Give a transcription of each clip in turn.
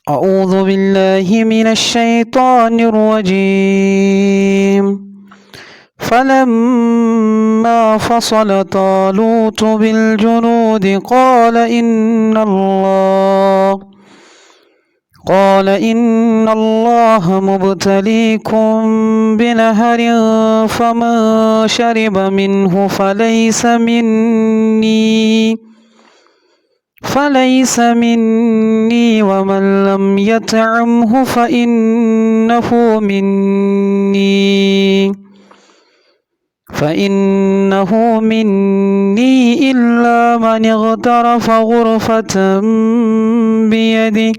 أعوذ بالله من الشيطان الرجيم. فلما فصل طالوت بالجنود قال إن الله مبتليكم بنهر فمن شرب منه فليس مني ومن لم يطعمه فإنه مني إلا من اغترف غرفة بيده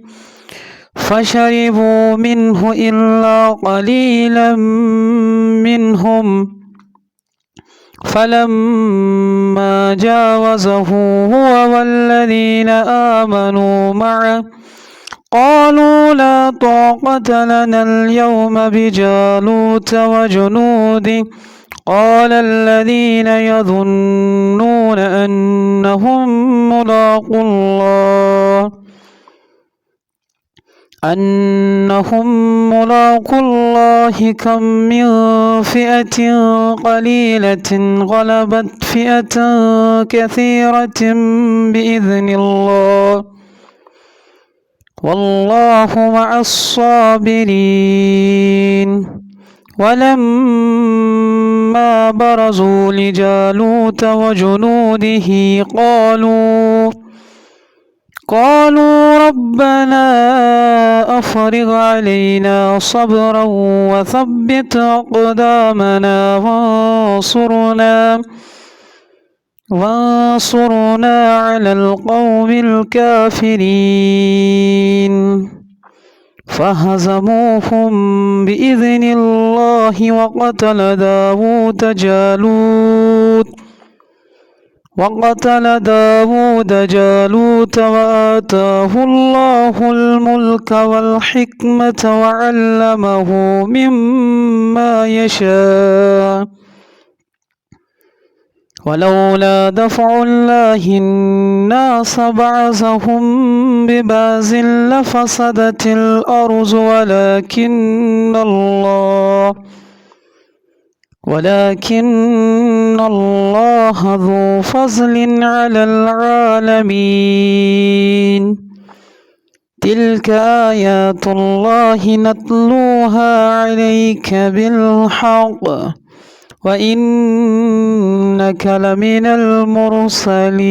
فشربوا منه إلا قليلا منهم. فلما جاوزه هو والذين آمنوا معه قالوا لا طاقة لنا اليوم بجالوت وجنوده. قال الذين يظنون أنهم ملاقو الله كم من فئة قليلة غلبت فئة كثيرة بإذن الله والله مع الصابرين. ولما برزوا لجالوت وجنوده قالوا ربنا أفرغ علينا صبرا وثبت أقدامنا وانصرنا على القوم الكافرين. فهزموهم بإذن الله وقتل داود جالوت وآتاه الله الملك والحكمة وعلمه مما يشاء. ولولا دفع الله الناس بعضهم ببعض لفسدت الأرض ولكن الله ذو فضل على العالمين. تلك آيات الله نتلوها عليك بالحق وإنك لمن المرسلين.